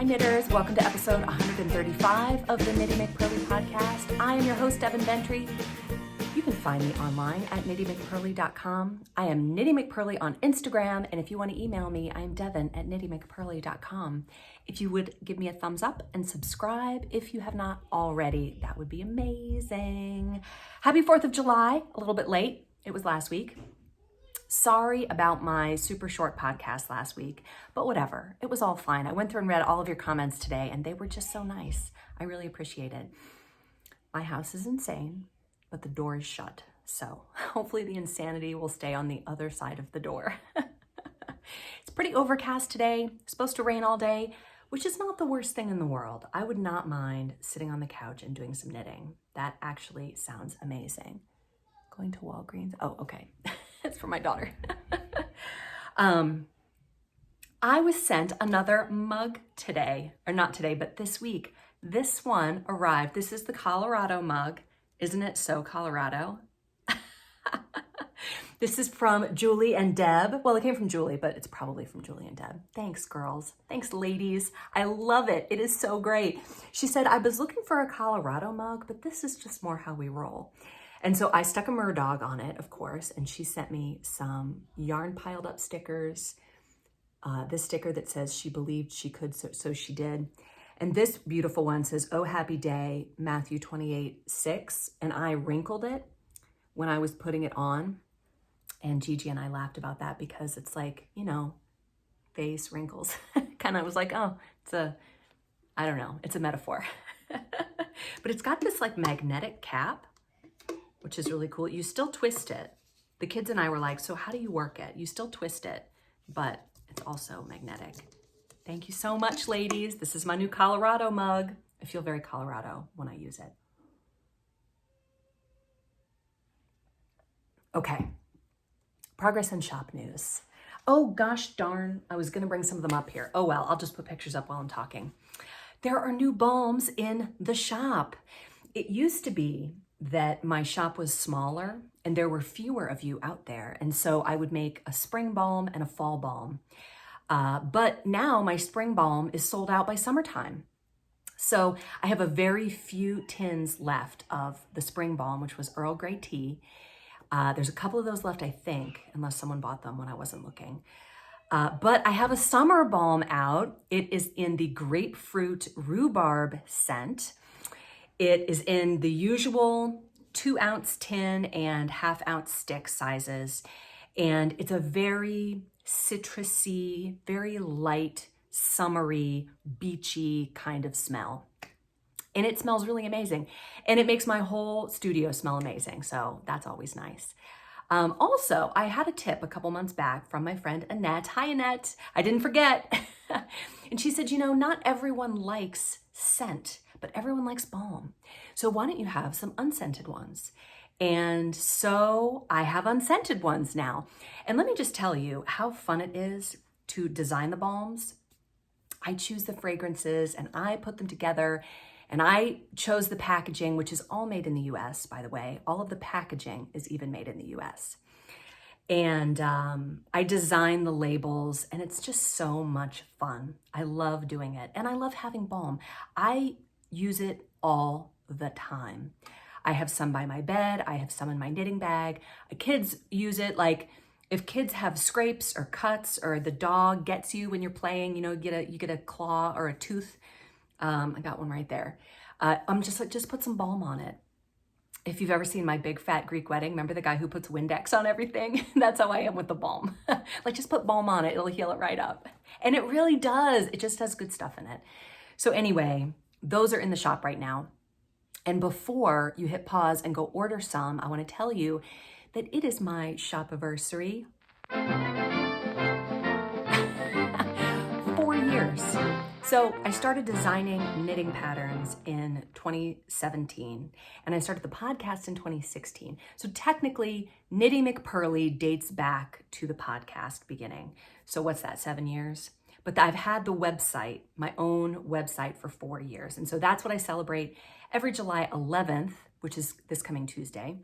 knitters, welcome to episode 135 of the Knitty McPurly podcast. I am your host, Devin AT. You can find me online at KnittyMcPurly.com. I am Knitty McPurly on Instagram, and if you want to email me, I am Devin at KnittyMcPurly.com. If you would give me a thumbs up and subscribe if you have not already, that would be amazing. Happy 4th of July, a little bit late. It was last week. Sorry about my super short podcast last week, but whatever. It was all fine. I went through and read all of your comments today, and they were just so nice. I really appreciate it. My house is insane, but the door is shut. So hopefully the insanity will stay on the other side of the door. It's pretty overcast today. It's supposed to rain all day, which is not the worst thing in the world. I would not mind sitting on the couch and doing some knitting. That actually sounds amazing. Going to Walgreens. Oh, okay. It's for my daughter. I was sent another mug today, or not today, but this week. This one arrived. This is the Colorado mug. Isn't it so Colorado? This is from Julie and Deb. Well, it came from Julie, but it's probably from Julie and Deb. Thanks, girls. Thanks, ladies. I love it. It is so great. She said, I was looking for a Colorado mug, but this is just more how we roll. And so I stuck a Murdog on it, of course, and she sent me some yarn piled up stickers. This sticker that says she believed she could, so she did. And this beautiful one says, oh, happy day, Matthew 28:6. And I wrinkled it when I was putting it on. And Gigi and I laughed about that because it's like, you know, face wrinkles. Kind of was like, oh, I don't know, it's a metaphor. But it's got this like magnetic cap, which is really cool. You still twist it. The kids and I were like, so how do you work it? You still twist it, but it's also magnetic. Thank you so much, ladies. This is my new Colorado mug. I feel very Colorado when I use it. Okay, progress and shop news. Oh gosh darn, I was gonna bring some of them up here. Oh well, I'll just put pictures up while I'm talking. There are new balms in the shop. It used to be that my shop was smaller and there were fewer of you out there. And so I would make a spring balm and a fall balm. But now my spring balm is sold out by summertime. So I have a very few tins left of the spring balm, which was Earl Grey tea. There's a couple of those left, I think, unless someone bought them when I wasn't looking. But I have a summer balm out. It is in the grapefruit rhubarb scent. It is in the usual 2-ounce tin and 1/2-ounce stick sizes. And it's a very citrusy, very light, summery, beachy kind of smell. And it smells really amazing. And it makes my whole studio smell amazing. So that's always nice. Also, I had a tip a couple months back from my friend Annette. Hi, Annette. I didn't forget. And she said, you know, not everyone likes scent, but everyone likes balm. So why don't you have some unscented ones? And so I have unscented ones now. And let me just tell you how fun it is to design the balms. I choose the fragrances and I put them together. And I chose the packaging, which is all made in the US, by the way. All of the packaging is even made in the US. And I design the labels and it's just so much fun. I love doing it. And I love having balm. I use it all the time. I have some by my bed. I have some in my knitting bag. Kids use it like if kids have scrapes or cuts or the dog gets you when you're playing, you know, you get a claw or a tooth. I got one right there. I'm just like, just put some balm on it. If you've ever seen My Big Fat Greek Wedding, remember the guy who puts Windex on everything? That's how I am with the balm. Like just put balm on it, it'll heal it right up. And it really does. It just has good stuff in it. So anyway, those are in the shop right now. And before you hit pause and go order some, I want to tell you that it is my Shopiversary. 4 years. So I started designing knitting patterns in 2017, and I started the podcast in 2016. So technically, Knitty McPurly dates back to the podcast beginning. So what's that, 7 years? But I've had the website, my own website, for 4 years. And so that's what I celebrate every July 11th, which is this coming Tuesday.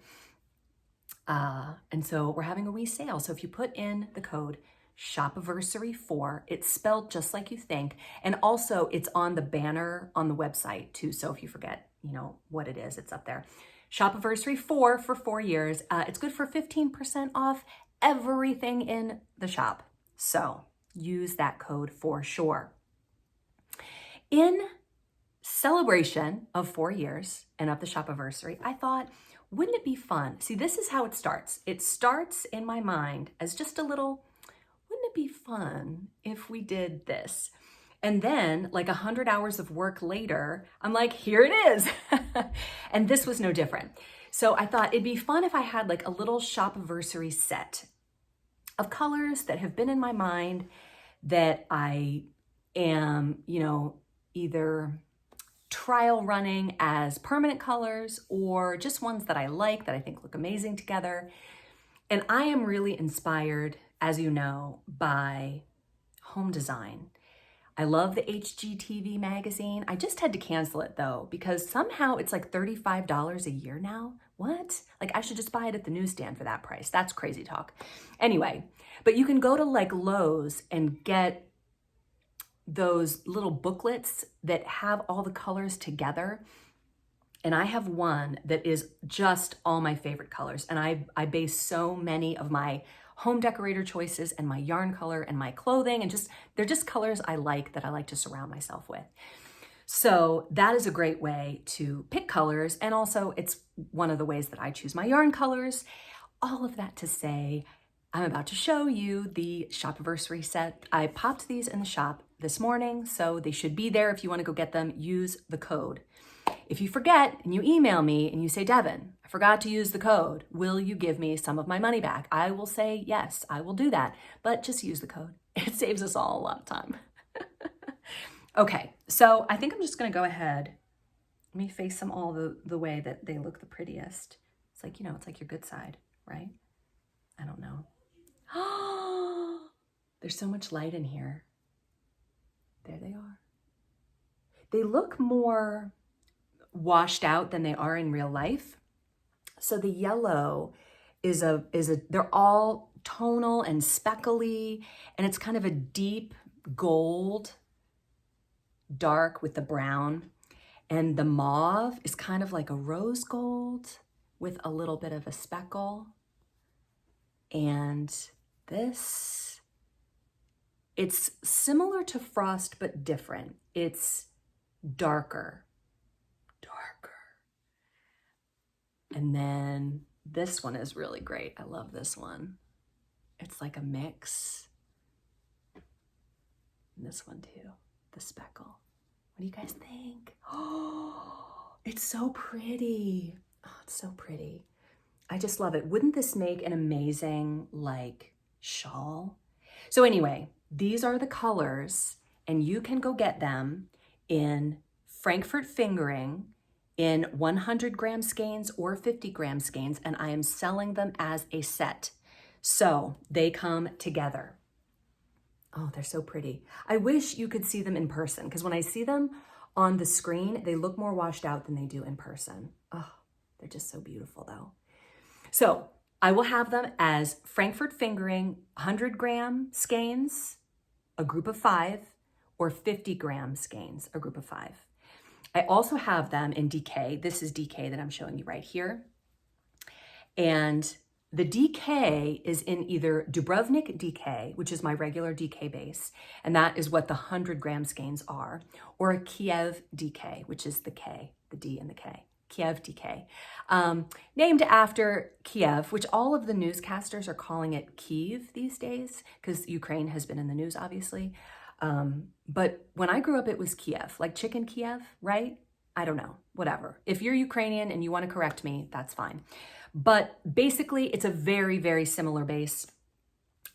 And so we're having a wee sale. So if you put in the code Shopiversary 4. It's spelled just like you think. And also it's on the banner on the website too. So if you forget, what it is, it's up there. Shopiversary 4 for 4 years. It's good for 15% off everything in the shop. So use that code for sure. In celebration of 4 years and of the Shopiversary, I thought, wouldn't it be fun? See, this is how it starts. It starts in my mind as just a little, wouldn't it be fun if we did this? And then like 100 hours of work later, I'm like, here it is. And this was no different. So I thought it'd be fun if I had like a little Shopiversary set of colors that have been in my mind that I am, either trial running as permanent colors or just ones that I like that I think look amazing together. And I am really inspired, as you know, by home design. I love the HGTV magazine. I just had to cancel it though, because somehow it's like $35 a year now. What? Like I should just buy it at the newsstand for that price. That's crazy talk. Anyway, but you can go to like Lowe's and get those little booklets that have all the colors together. And I have one that is just all my favorite colors. And I base so many of my home decorator choices and my yarn color and my clothing, and they're just colors I like that I like to surround myself with. So that is a great way to pick colors. And also it's one of the ways that I choose my yarn colors. All of that to say, I'm about to show you the Shopiversary set. I popped these in the shop this morning, so they should be there. If you want to go get them, use the code. If you forget and you email me and you say, Devin, I forgot to use the code, will you give me some of my money back? I will say, yes, I will do that, but just use the code. It saves us all a lot of time. Okay, so I think I'm just gonna go ahead. Let me face them all the way that they look the prettiest. It's like, it's like your good side, right? I don't know. There's so much light in here. There they are. They look more washed out than they are in real life. So the yellow they're all tonal and speckly, and it's kind of a deep gold, dark with the brown. And the mauve is kind of like a rose gold with a little bit of a speckle. And this, it's similar to Frost, but different. It's darker. And then this one is really great. I love this one. It's like a mix. And this one too, the speckle. What do you guys think? Oh, it's so pretty. Oh, it's so pretty. I just love it. Wouldn't this make an amazing like shawl? So anyway, these are the colors and you can go get them in Frankfurt Fingering in 100 gram skeins or 50 gram skeins, and I am selling them as a set. So they come together. Oh, they're so pretty. I wish you could see them in person, because when I see them on the screen, they look more washed out than they do in person. Oh, they're just so beautiful though. So I will have them as Frankfurt Fingering 100 gram skeins, a group of 5, or 50 gram skeins, a group of 5. I also have them in DK. This is DK that I'm showing you right here. And the DK is in either Dubrovnik DK, which is my regular DK base, and that is what the 100 gram skeins are, or a Kiev DK, which is the K, the D and the K, Kiev DK. Named after Kiev, which all of the newscasters are calling it Kyiv these days, because Ukraine has been in the news, obviously. But when I grew up, it was Kiev, like chicken Kiev, right? I don't know, whatever. If you're Ukrainian and you want to correct me, that's fine. But basically, it's a very, very similar base.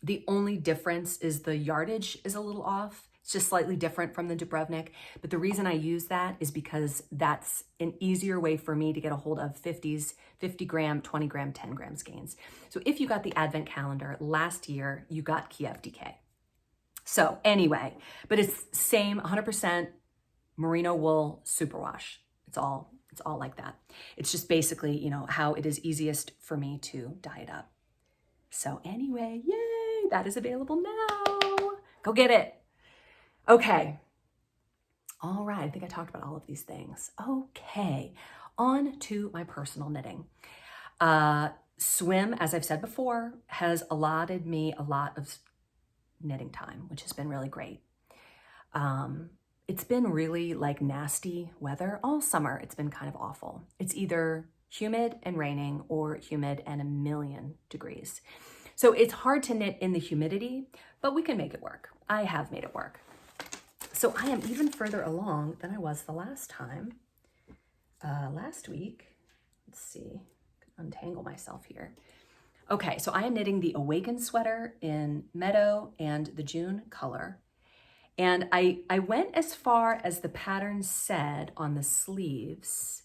The only difference is the yardage is a little off. It's just slightly different from the Dubrovnik. But the reason I use that is because that's an easier way for me to get a hold of 50s, 50 gram, 20 gram, 10 gram skeins. So if you got the advent calendar last year, you got Kiev DK. So anyway, but it's same 100% merino wool superwash. It's all like that. It's just basically, how it is easiest for me to dye it up. So anyway, yay! Yay! That is available now. Go get it. Okay. All right. I think I talked about all of these things. Okay. On to my personal knitting. Swim, as I've said before, has allotted me a lot of knitting time, which has been really great. It's been really like nasty weather all summer. It's been kind of awful. It's either humid and raining or humid and a million degrees. So it's hard to knit in the humidity, but we can make it work. I have made it work. So I am even further along than I was the last time. Last week, let's see, untangle myself here. Okay, so I am knitting the Awaken sweater in Meadow and the June color. And I went as far as the pattern said on the sleeves,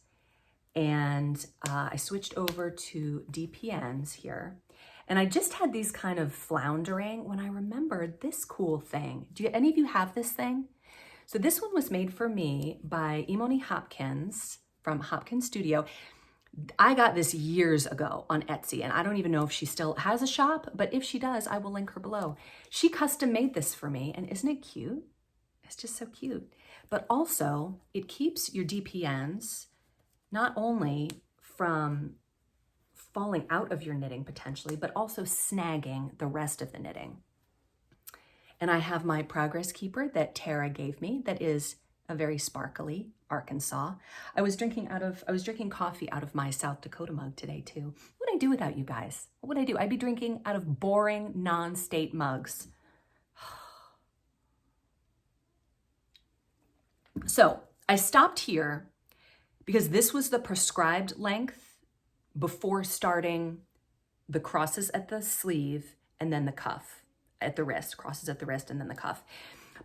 and I switched over to DPNs here. And I just had these kind of floundering when I remembered this cool thing. Do any of you have this thing? So this one was made for me by Emoni Hopkins from Hopkins Studio. I got this years ago on Etsy, and I don't even know if she still has a shop, but if she does, I will link her below. She custom made this for me, and isn't it cute? It's just so cute. But also, it keeps your DPNs not only from falling out of your knitting potentially, but also snagging the rest of the knitting. And I have my Progress Keeper that Tara gave me that is a very sparkly Arkansas. I was drinking coffee out of my South Dakota mug today too. What would I do without you guys? What would I do? I'd be drinking out of boring non-state mugs. So I stopped here because this was the prescribed length before starting the crosses at the sleeve and then the cuff at the wrist, crosses at the wrist and then the cuff.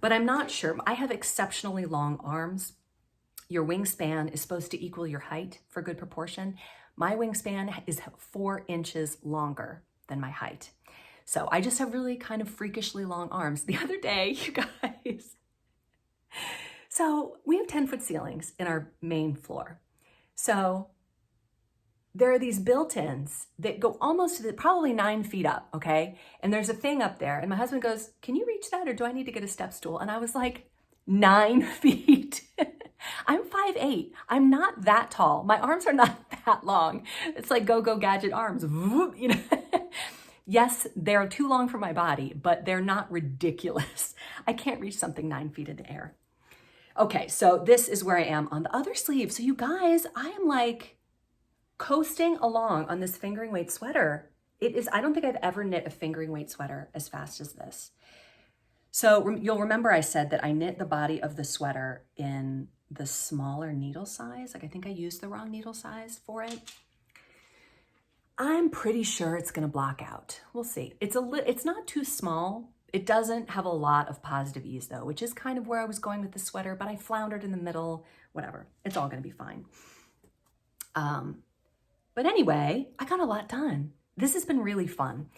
But I'm not sure. I have exceptionally long arms. Your wingspan is supposed to equal your height for good proportion. My wingspan is 4 inches longer than my height. So I just have really kind of freakishly long arms. The other day, you guys, so we have 10-foot ceilings in our main floor. So there are these built-ins that go almost to probably 9 feet up, okay? And there's a thing up there, and my husband goes, "Can you reach that, or do I need to get a step stool?" And I was like, 9 feet? I'm 5'8". I'm not that tall. My arms are not that long. It's like go-go gadget arms. You know? Yes, they're too long for my body, but they're not ridiculous. I can't reach something 9 feet in the air. Okay, so this is where I am on the other sleeve. So you guys, I am like coasting along on this fingering weight sweater. It is, I don't think I've ever knit a fingering weight sweater as fast as this. So you'll remember I said that I knit the body of the sweater in the smaller needle size. Like I think I used the wrong needle size for it. I'm pretty sure it's gonna block out. We'll see. It's not too small. It doesn't have a lot of positive ease though, which is kind of where I was going with the sweater, but I floundered in the middle, whatever. It's all gonna be fine. But anyway, I got a lot done. This has been really fun.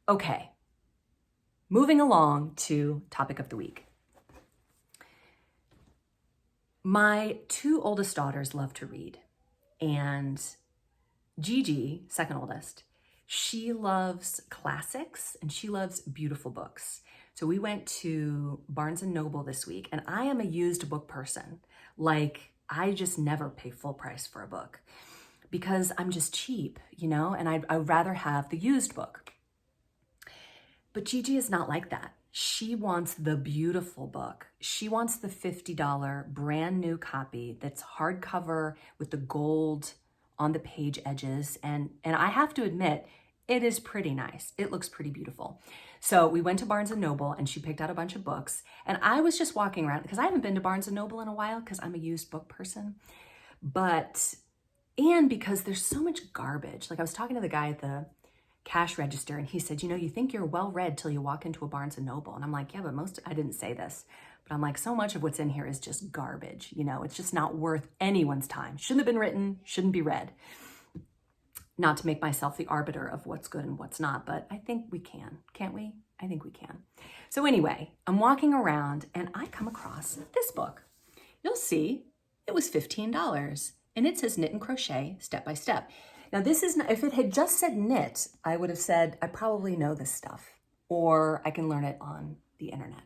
Okay, moving along to topic of the week. My 2 oldest daughters love to read, and Gigi, second oldest, she loves classics and she loves beautiful books. So we went to Barnes & Noble this week, and I am a used book person. Like, I just never pay full price for a book because I'm just cheap, you know, and I'd rather have the used book. But Gigi is not like that. She wants the beautiful book. She wants the $50 brand new copy that's hardcover with the gold on the page edges. And I have to admit, it is pretty nice. It looks pretty beautiful. So we went to Barnes & Noble and she picked out a bunch of books. And I was just walking around because I haven't been to Barnes & Noble in a while because I'm a used book person. And because there's so much garbage. Like I was talking to the guy at the cash register and he said, you know, you think you're well read till you walk into a Barnes & Noble. And I'm like, yeah, but I didn't say this, but I'm like, so much of what's in here is just garbage. You know, it's just not worth anyone's time. Shouldn't have been written, shouldn't be read. Not to make myself the arbiter of what's good and what's not, but I think we can, can't we? I think we can. So anyway, I'm walking around and I come across this book. You'll see it was $15 and it says Knit and Crochet Step by Step. Now this is not, if it had just said knit, I would have said, I probably know this stuff, or I can learn it on the internet.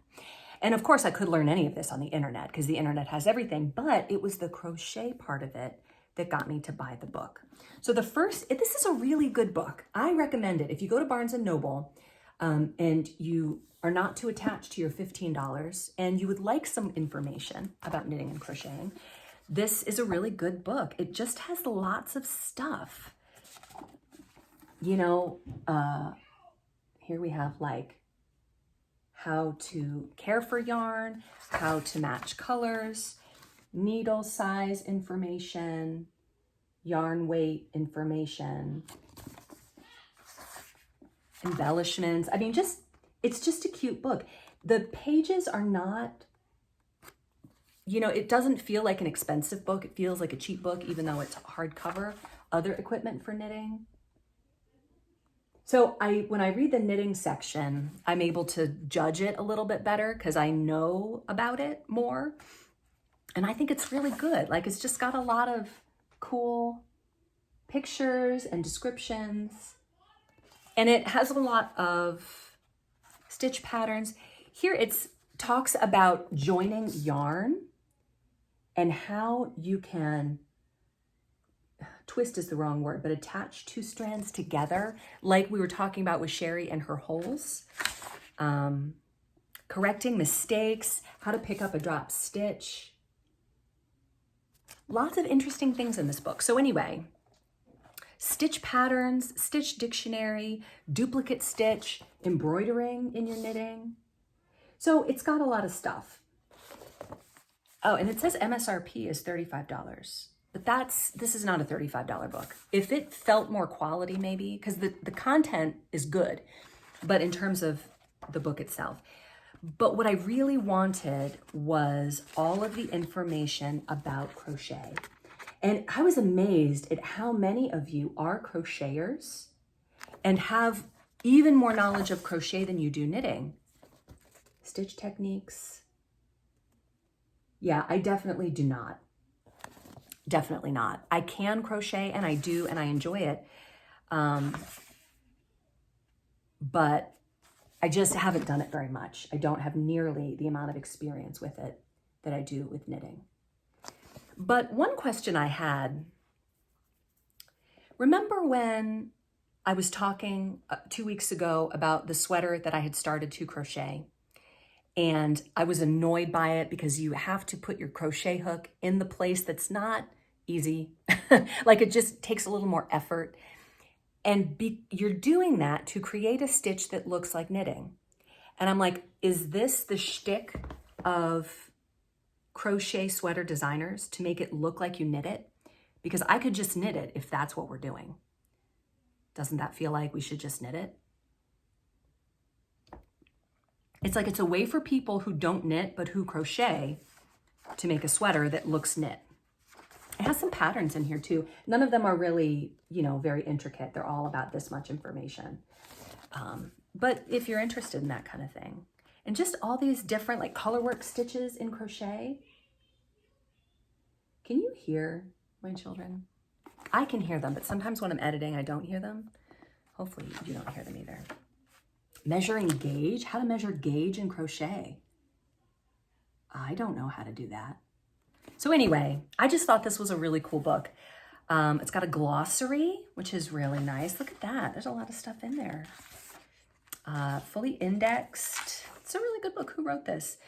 And of course I could learn any of this on the internet because the internet has everything, but it was the crochet part of it that got me to buy the book. So this is a really good book. I recommend it. If you go to Barnes & Noble and you are not too attached to your $15 and you would like some information about knitting and crocheting, this is a really good book. It just has lots of stuff. You know, here we have like how to care for yarn, how to match colors, needle size information, yarn weight information, embellishments. I mean, it's just a cute book. The pages are not, you know, it doesn't feel like an expensive book. It feels like a cheap book, even though it's hardcover. Other equipment for knitting. So when I read the knitting section, I'm able to judge it a little bit better because I know about it more. And I think it's really good. Like, it's just got a lot of cool pictures and descriptions. And it has a lot of stitch patterns. Here it talks about joining yarn and how you can, twist is the wrong word, but attach two strands together, like we were talking about with Sherry and her holes. Correcting mistakes, how to pick up a drop stitch. Lots of interesting things in this book. So anyway, stitch patterns, stitch dictionary, duplicate stitch, embroidering in your knitting. So it's got a lot of stuff. Oh, and it says MSRP is $35. But this is not a $35 book. If it felt more quality, maybe, because the content is good, but in terms of the book itself. But what I really wanted was all of the information about crochet. And I was amazed at how many of you are crocheters and have even more knowledge of crochet than you do knitting. Stitch techniques. Yeah, I definitely do not. Definitely not. I can crochet and I do and I enjoy it. But I just haven't done it very much. I don't have nearly the amount of experience with it that I do with knitting. But one question I had, remember when I was talking 2 weeks ago about the sweater that I had started to crochet? And I was annoyed by it because you have to put your crochet hook in the place that's not easy. Like, it just takes a little more effort. And you're doing that to create a stitch that looks like knitting. And I'm like, is this the shtick of crochet sweater designers, to make it look like you knit it? Because I could just knit it if that's what we're doing. Doesn't that feel like we should just knit it? It's like it's a way for people who don't knit but who crochet to make a sweater that looks knit. It has some patterns in here too. None of them are really, you know, very intricate. They're all about this much information. But if you're interested in that kind of thing, and just all these different like colorwork stitches in crochet. Can you hear my children? I can hear them, but sometimes when I'm editing, I don't hear them. Hopefully you don't hear them either. Measuring gauge, how to measure gauge in crochet. I don't know how to do that. So anyway, I just thought this was a really cool book. It's got a glossary, which is really nice. Look at that. There's a lot of stuff in there. Fully indexed. It's a really good book. Who wrote this?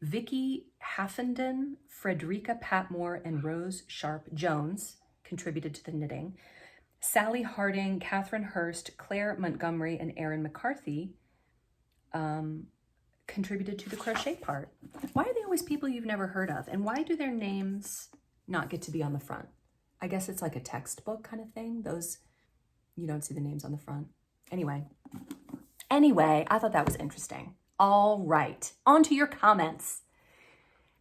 Vicky Haffenden, Frederica Patmore, and Rose Sharp Jones contributed to the knitting. Sally Harding, Catherine Hurst, Claire Montgomery, and Erin McCarthy contributed to the crochet part. Why are they always people you've never heard of? And why do their names not get to be on the front? I guess it's like a textbook kind of thing. Those, you don't see the names on the front. Anyway, I thought that was interesting. All right, on to your comments.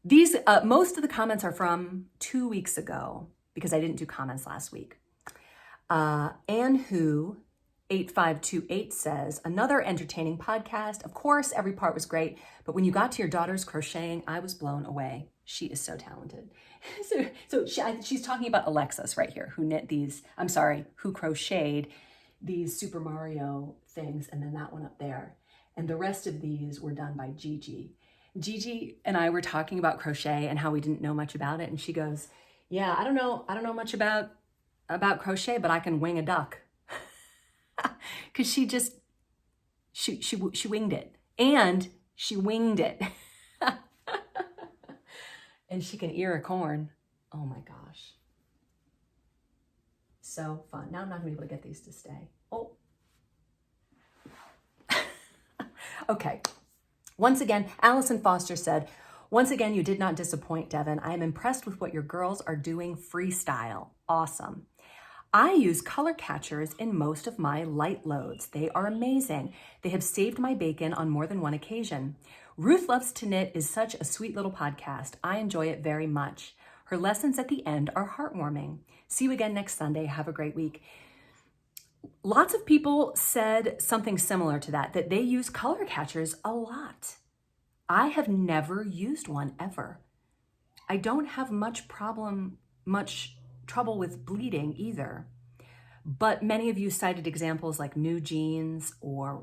These, most of the comments are from 2 weeks ago because I didn't do comments last week. Anne Who 8528 says, another entertaining podcast. Of course, every part was great, but when you got to your daughter's crocheting, I was blown away. She is so talented. She's talking about Alexis right here, who crocheted these Super Mario things, and then that one up there. And the rest of these were done by Gigi. Gigi and I were talking about crochet and how we didn't know much about it. And she goes, yeah, I don't know much about crochet, but I can wing a duck. Cause she winged it, and she winged it. And she can ear a corn. Oh my gosh. So fun. Now I'm not gonna be able to get these to stay. Oh. Okay. Once again, Allison Foster said, once again, you did not disappoint, Devin. I am impressed with what your girls are doing freestyle. Awesome. I use color catchers in most of my light loads. They are amazing. They have saved my bacon on more than one occasion. Ruth Loves to Knit is such a sweet little podcast. I enjoy it very much. Her lessons at the end are heartwarming. See you again next Sunday. Have a great week. Lots of people said something similar to that they use color catchers a lot. I have never used one ever. I don't have much trouble with bleeding either. But many of you cited examples like New Jeans or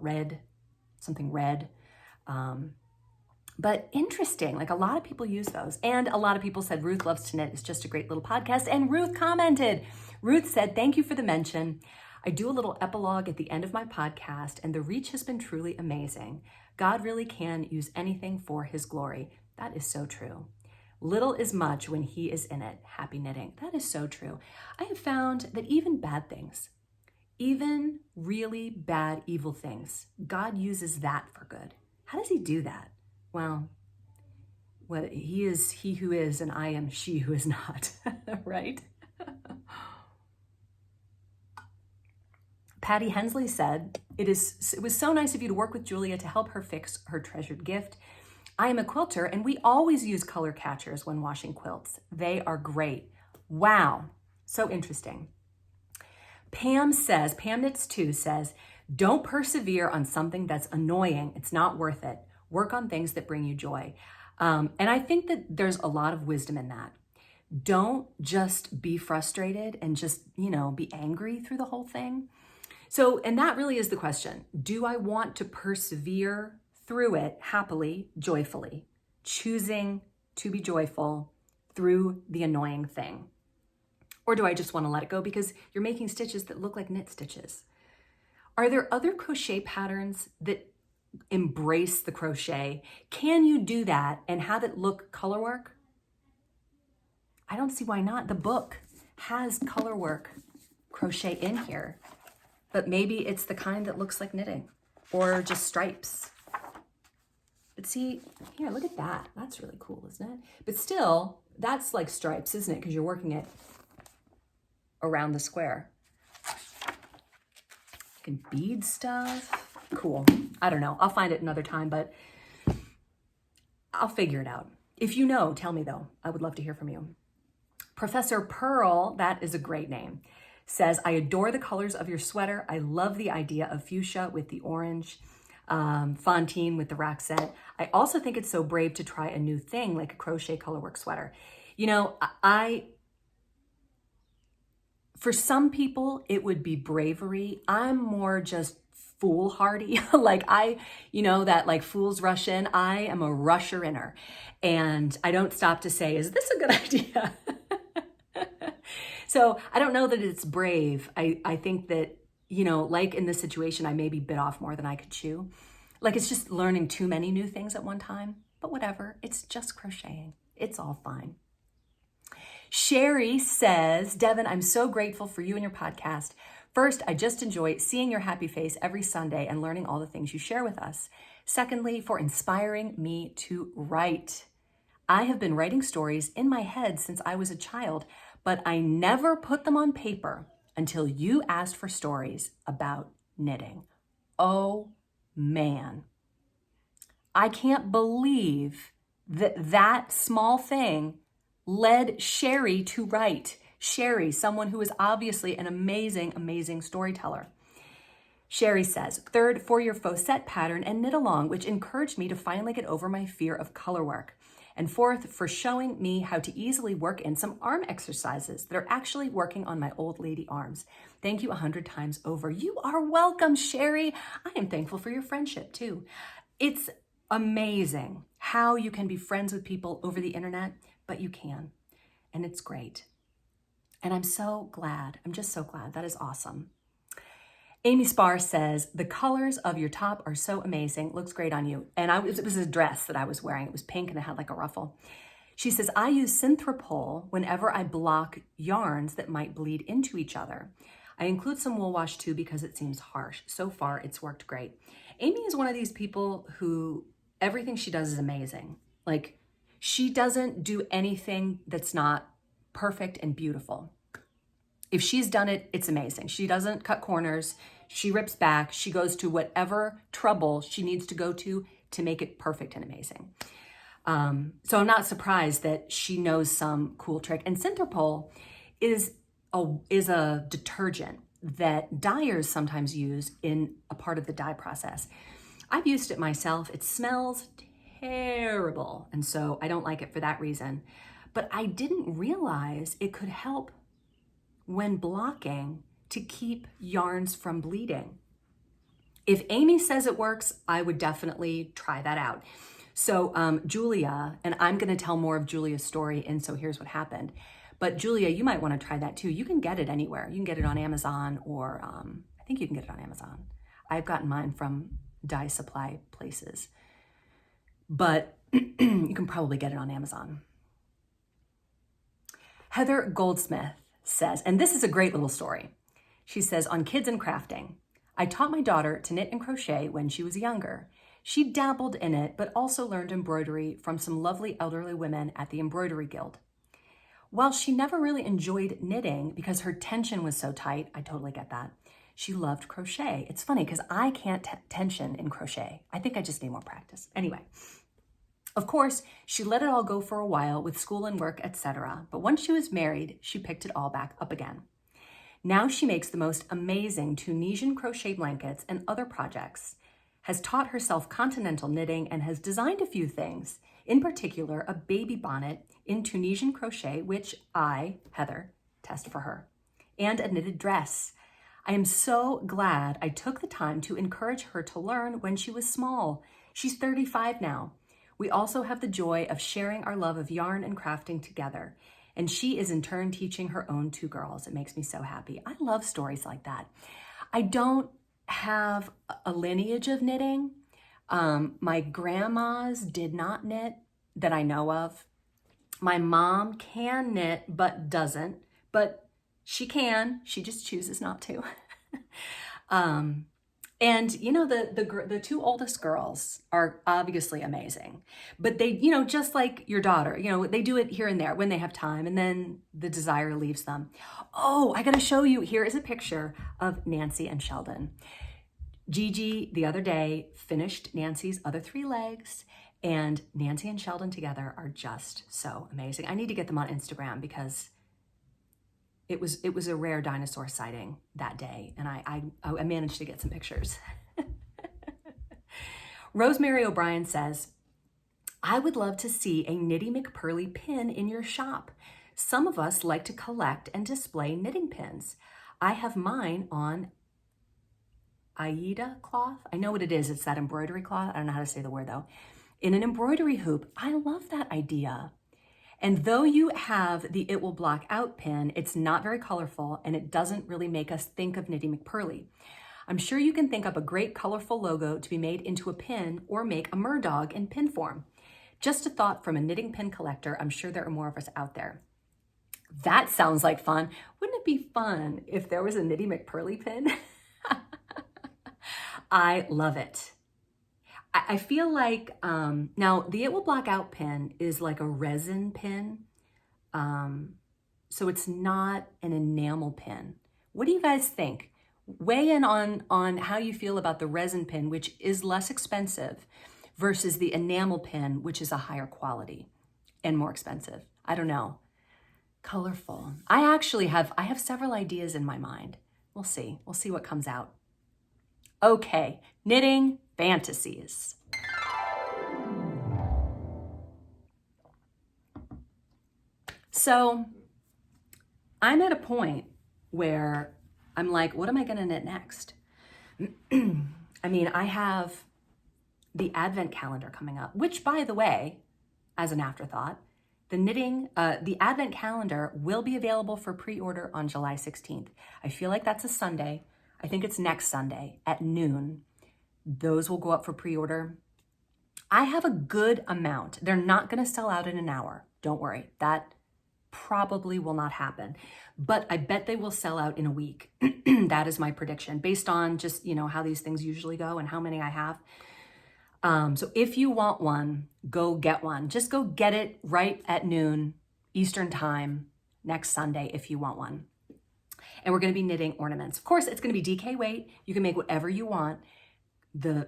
something red. But interesting, like a lot of people use those. And a lot of people said Ruth Loves to Knit is just a great little podcast. And Ruth commented. Ruth said, thank you for the mention. I do a little epilogue at the end of my podcast, and the reach has been truly amazing. God really can use anything for his glory. That is so true. Little is much when he is in it. Happy knitting. That is so true. I have found that even bad things, even really bad, evil things, God uses that for good. How does he do that? Well, he is he who is, and I am she who is not, right? Patty Hensley said, it was so nice of you to work with Julia to help her fix her treasured gift. I am a quilter, and we always use color catchers when washing quilts. They are great. Wow, so interesting. Pam Knits 2 says, don't persevere on something that's annoying. It's not worth it. Work on things that bring you joy. And I think that there's a lot of wisdom in that. Don't just be frustrated and just, be angry through the whole thing. So, and that really is the question. Do I want to persevere through it happily, joyfully, choosing to be joyful through the annoying thing? Or do I just want to let it go because you're making stitches that look like knit stitches? Are there other crochet patterns that embrace the crochet? Can you do that and have it look color work? I don't see why not. The book has color work crochet in here, but maybe it's the kind that looks like knitting or just stripes. But see, here, look at that. That's really cool, isn't it? But still, that's like stripes, isn't it? Because you're working it around the square. You can bead stuff. Cool. I don't know. I'll find it another time, but I'll figure it out. If you know, tell me though. I would love to hear from you. Professor Pearl, that is a great name, says, I adore the colors of your sweater. I love the idea of fuchsia with the orange, Fantine with the Roxette. I also think it's so brave to try a new thing like a crochet colorwork sweater. For some people, it would be bravery. I'm more just foolhardy. That fools rush in. I am a rusher-inner. And I don't stop to say, is this a good idea? So I don't know that it's brave. I think that, like in this situation, I maybe bit off more than I could chew. Like it's just learning too many new things at one time, but whatever. It's just crocheting. It's all fine. Sherry says, Devin, I'm so grateful for you and your podcast. First, I just enjoy seeing your happy face every Sunday and learning all the things you share with us. Secondly, for inspiring me to write. I have been writing stories in my head since I was a child, but I never put them on paper until you asked for stories about knitting. Oh man. I can't believe that small thing led Sherry to write. Sherry, someone who is obviously an amazing, amazing storyteller. Sherry says, third, for your Fossette pattern and knit along, which encouraged me to finally get over my fear of color work. And fourth, for showing me how to easily work in some arm exercises that are actually working on my old lady arms. Thank you 100 times over. You are welcome, Sherry. I am thankful for your friendship too. It's amazing how you can be friends with people over the internet, but you can, and it's great. And I'm so glad. I'm just so glad. That is awesome. Amy Spar says, the colors of your top are so amazing. Looks great on you. And it was a dress that I was wearing. It was pink and it had like a ruffle. She says, I use Synthropol whenever I block yarns that might bleed into each other. I include some wool wash too because it seems harsh. So far, it's worked great. Amy is one of these people who everything she does is amazing. Like, she doesn't do anything that's not perfect and beautiful. If she's done it, it's amazing. She doesn't cut corners. She rips back. She goes to whatever trouble she needs to go to make it perfect and amazing. So I'm not surprised that she knows some cool trick. And Synthropol is a detergent that dyers sometimes use in a part of the dye process. I've used it myself. It smells terrible. And so I don't like it for that reason. But I didn't realize it could help when blocking to keep yarns from bleeding. If Amy says it works, I would definitely try that out. So Julia, and I'm gonna tell more of Julia's story in So Here's What Happened, but Julia, you might wanna try that too. You can get it anywhere. You can get it on Amazon or I think you can get it on Amazon. I've gotten mine from dye supply places, but you can probably get it on Amazon. Heather Goldsmith says, and this is a great little story. She says, on kids and crafting, I taught my daughter to knit and crochet when she was younger. She dabbled in it, but also learned embroidery from some lovely elderly women at the Embroidery Guild. While she never really enjoyed knitting because her tension was so tight, I totally get that, she loved crochet. It's funny because I can't tension in crochet. I think I just need more practice. Anyway, of course, she let it all go for a while with school and work, etc. But once she was married, she picked it all back up again. Now she makes the most amazing Tunisian crochet blankets and other projects, has taught herself continental knitting, and has designed a few things, in particular a baby bonnet in Tunisian crochet, which I, Heather, test for her, and a knitted dress. I am so glad I took the time to encourage her to learn when she was small. She's 35 now. We also have the joy of sharing our love of yarn and crafting together. And she is in turn teaching her own 2 girls. It makes me so happy. I love stories like that. I don't have a lineage of knitting. My grandmas did not knit that I know of. My mom can knit, but doesn't. But she can. She just chooses not to. And, you know, the 2 oldest girls are obviously amazing, but they, you know, just like your daughter, you know, they do it here and there when they have time, and then the desire leaves them. Oh, I got to show you. Here is a picture of Nancy and Sheldon. Gigi, the other day, finished Nancy's other 3 legs, and Nancy and Sheldon together are just so amazing. I need to get them on Instagram because it was a rare dinosaur sighting that day, and I managed to get some pictures. Rosemary O'Brien says, I would love to see a Knitty McPurly pin in your shop. Some of us like to collect and display knitting pins. I have mine on Aida cloth. I know what it is. It's that embroidery cloth. I don't know how to say the word though. In an embroidery hoop. I love that idea. And though you have the It Will Block Out pin, it's not very colorful and it doesn't really make us think of Knitty McPurly. I'm sure you can think up a great colorful logo to be made into a pin or make a murdog in pin form. Just a thought from a knitting pin collector. I'm sure there are more of us out there. That sounds like fun. Wouldn't it be fun if there was a Knitty McPurly pin? I love it. I feel like, now the It Will Block Out pin is like a resin pin. So it's not an enamel pin. What do you guys think? Weigh in on how you feel about the resin pin, which is less expensive, versus the enamel pin, which is a higher quality and more expensive. I don't know. Colorful. I have several ideas in my mind. We'll see. We'll see what comes out. Okay, knitting fantasies. So I'm at a point where I'm like, what am I gonna knit next? I mean, I have the advent calendar coming up, which, by the way, as an afterthought, the advent calendar will be available for pre-order on July 16th. I feel like that's a Sunday. I think it's next Sunday at noon. Those will go up for pre-order. I have a good amount. They're not gonna sell out in an hour. Don't worry, that probably will not happen. But I bet they will sell out in a week. That is my prediction based on just, how these things usually go and how many I have. So if you want one, go get one. Just go get it right at noon Eastern time next Sunday if you want one. And we're gonna be knitting ornaments. Of course, it's gonna be DK weight. You can make whatever you want. The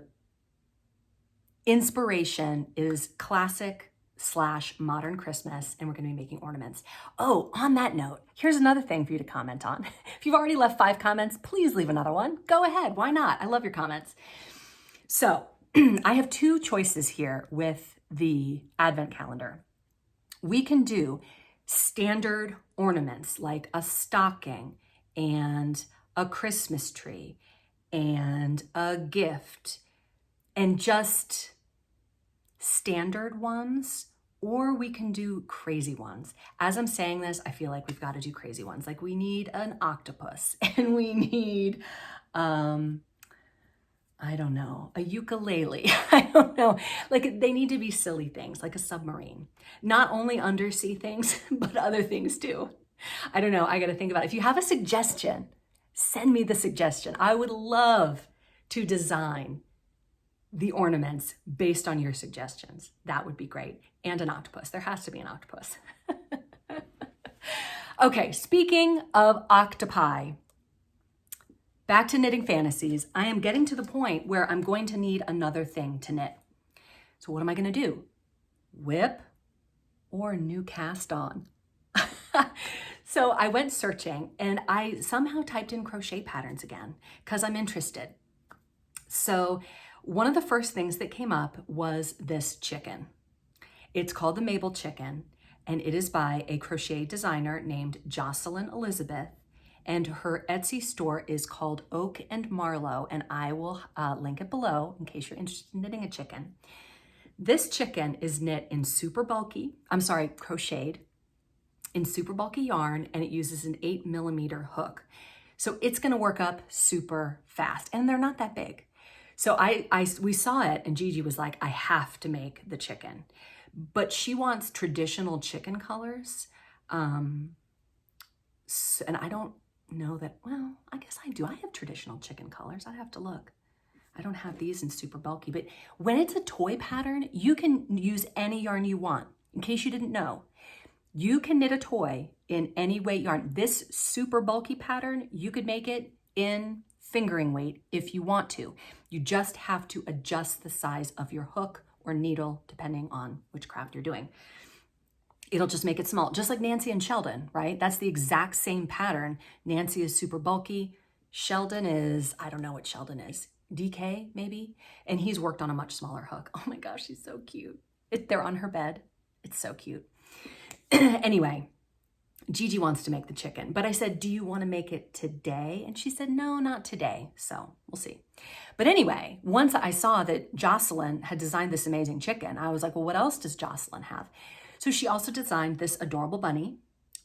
inspiration is classic/modern Christmas, and we're gonna be making ornaments. Oh, on that note, here's another thing for you to comment on. If you've already left 5 comments, please leave another one. Go ahead, why not? I love your comments. So, I have 2 choices here with the advent calendar. We can do standard ornaments like a stocking and a Christmas tree and a gift and just standard ones, or we can do crazy ones. As I'm saying this, I feel like we've got to do crazy ones. Like we need an octopus and we need, I don't know, a ukulele. I don't know. Like they need to be silly things, like a submarine. Not only undersea things, but other things too. I don't know. I got to think about it. If you have a suggestion, send me the suggestion. I would love to design the ornaments based on your suggestions. That would be great. And an octopus. There has to be an octopus. Okay, speaking of octopi, back to knitting fantasies. I am getting to the point where I'm going to need another thing to knit. So what am I going to do? Whip or new cast on? So I went searching and I somehow typed in crochet patterns again because I'm interested. So one of the first things that came up was this chicken. It's called the Mabel chicken, and it is by a crochet designer named Jocelyn Elizabeth, and her Etsy store is called Oak and Marlow, and I will link it below in case you're interested in knitting a chicken. This chicken is knit in crocheted in super bulky yarn, and it uses an 8mm hook. So it's gonna work up super fast, and they're not that big. So we saw it, and Gigi was like, I have to make the chicken. But she wants traditional chicken colors. And I don't know that, well, I guess I do. I have traditional chicken colors. I'd have to look. I don't have these in super bulky, but when it's a toy pattern, you can use any yarn you want. In case you didn't know, you can knit a toy in any weight yarn. This super bulky pattern, you could make it in fingering weight if you want to. You just have to adjust the size of your hook or needle depending on which craft you're doing. It'll just make it small, just like Nancy and Sheldon, right? That's the exact same pattern. Nancy is super bulky. Sheldon is, I don't know what Sheldon is, DK maybe? And he's worked on a much smaller hook. Oh my gosh, she's so cute. They're on her bed. It's so cute. Anyway, Gigi wants to make the chicken, but I said, do you want to make it today? And she said, no, not today. So we'll see. But anyway, once I saw that Jocelyn had designed this amazing chicken, I was like, well, what else does Jocelyn have? So she also designed this adorable bunny,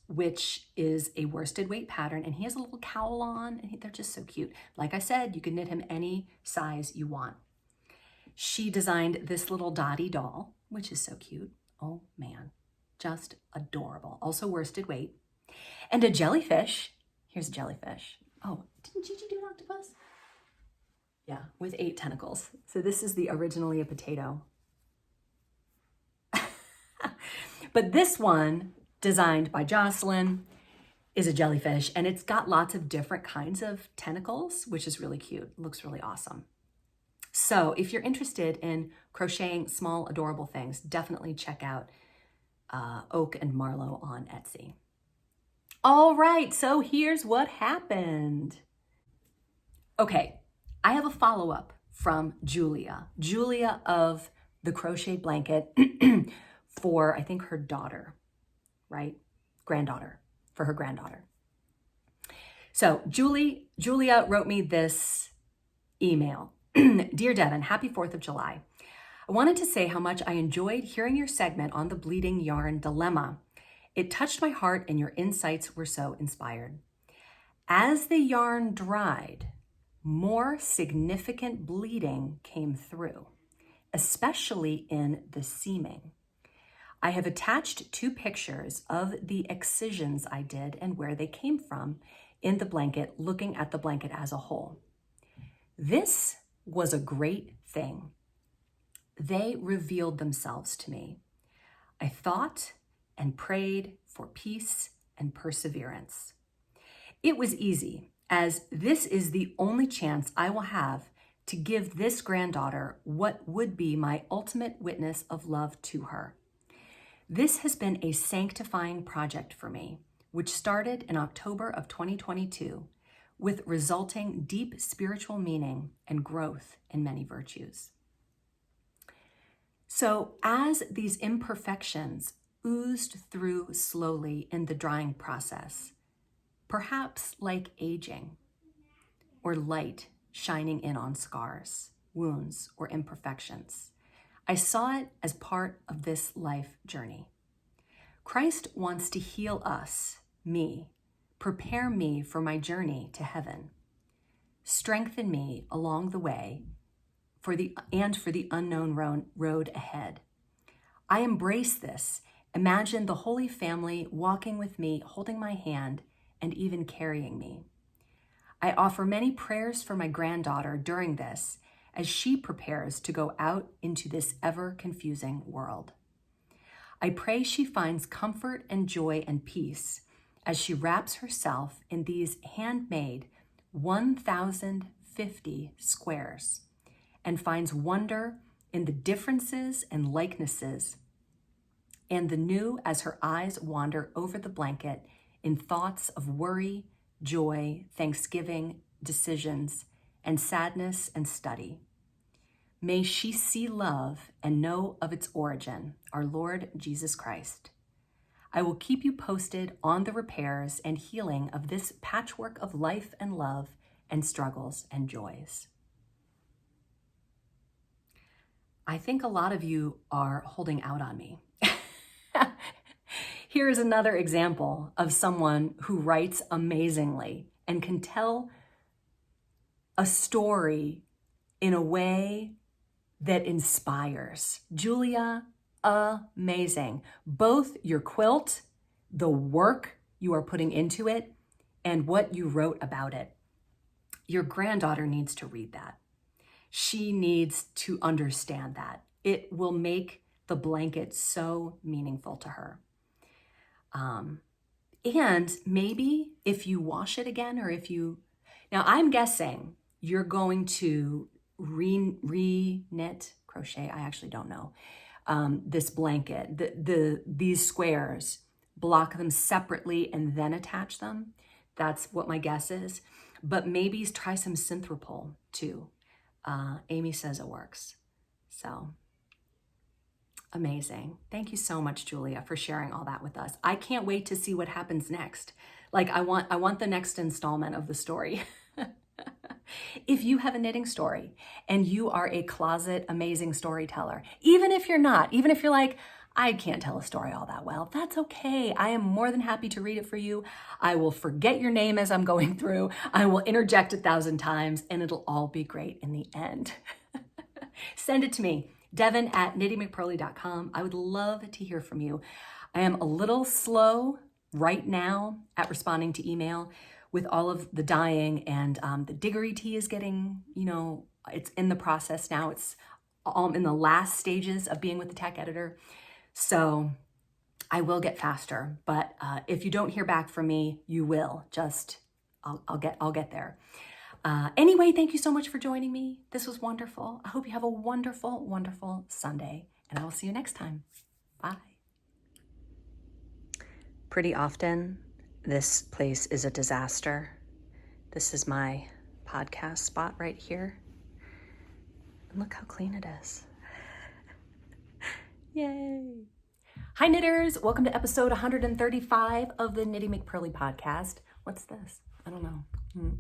which is a worsted weight pattern, and he has a little cowl on, and they're just so cute. Like I said, you can knit him any size you want. She designed this little Dottie doll, which is so cute. Oh man, just adorable. Also worsted weight. And a jellyfish. Here's a jellyfish. Oh, didn't Gigi do an octopus? Yeah, with 8 tentacles. So this is originally a potato. But this one, designed by Jocelyn, is a jellyfish, and it's got lots of different kinds of tentacles, which is really cute. It looks really awesome. So if you're interested in crocheting small, adorable things, definitely check out Oak and Marlow on Etsy. All right, so here's what happened. Okay, I have a follow-up from Julia of the Crochet Blanket for, I think, her daughter, right? for her granddaughter. So Julia wrote me this email. Dear Devin, happy 4th of July. I wanted to say how much I enjoyed hearing your segment on the bleeding yarn dilemma. It touched my heart and your insights were so inspired. As the yarn dried, more significant bleeding came through, especially in the seaming. I have attached 2 pictures of the excisions I did and where they came from in the blanket, looking at the blanket as a whole. This was a great thing. They revealed themselves to me. I thought and prayed for peace and perseverance. It was easy, as this is the only chance I will have to give this granddaughter what would be my ultimate witness of love to her. This has been a sanctifying project for me, which started in October of 2022, with resulting deep spiritual meaning and growth in many virtues. So as these imperfections oozed through slowly in the drying process, perhaps like aging or light shining in on scars, wounds, or imperfections, I saw it as part of this life journey. Christ wants to heal us, me, prepare me for my journey to heaven, strengthen me along the way for the unknown road ahead. I embrace this. Imagine the Holy Family walking with me, holding my hand, and even carrying me. I offer many prayers for my granddaughter during this as she prepares to go out into this ever-confusing world. I pray she finds comfort and joy and peace as she wraps herself in these handmade 1,050 squares and finds wonder in the differences and likenesses and the new as her eyes wander over the blanket in thoughts of worry, joy, thanksgiving, decisions, and sadness and study. May she see love and know of its origin, our Lord Jesus Christ. I will keep you posted on the repairs and healing of this patchwork of life and love and struggles and joys. I think a lot of you are holding out on me. Here is another example of someone who writes amazingly and can tell a story in a way that inspires. Julia, amazing. Both your quilt, the work you are putting into it, and what you wrote about it. Your granddaughter needs to read that. She needs to understand that. It will make the blanket so meaningful to her. And maybe if you wash it again, or if you, now I'm guessing you're going to re-knit, crochet, I actually don't know, this blanket, these squares, block them separately and then attach them. That's what my guess is. But maybe try some Synthropol too. Amy says it works. So amazing. Thank you so much, Julia, for sharing all that with us. I can't wait to see what happens next. Like I want the next installment of the story. If you have a knitting story and you are a closet amazing storyteller, even if you're not, even if you're like, I can't tell a story all that well, that's okay. I am more than happy to read it for you. I will forget your name as I'm going through. I will interject 1,000 times and it'll all be great in the end. Send it to me, Devin at KnittyMcPurly.com. I would love to hear from you. I am a little slow right now at responding to email with all of the dyeing, and the Diggory tea is getting, it's in the process now. It's in the last stages of being with the tech editor. So I will get faster, but if you don't hear back from me, you will. I'll get there. Anyway, thank you so much for joining me. This was wonderful. I hope you have a wonderful, wonderful Sunday, and I will see you next time. Bye. Pretty often, this place is a disaster. This is my podcast spot right here. And look how clean it is. Yay. Hi knitters, welcome to episode 135 of the Knitty McPurly podcast. What's this? I don't know.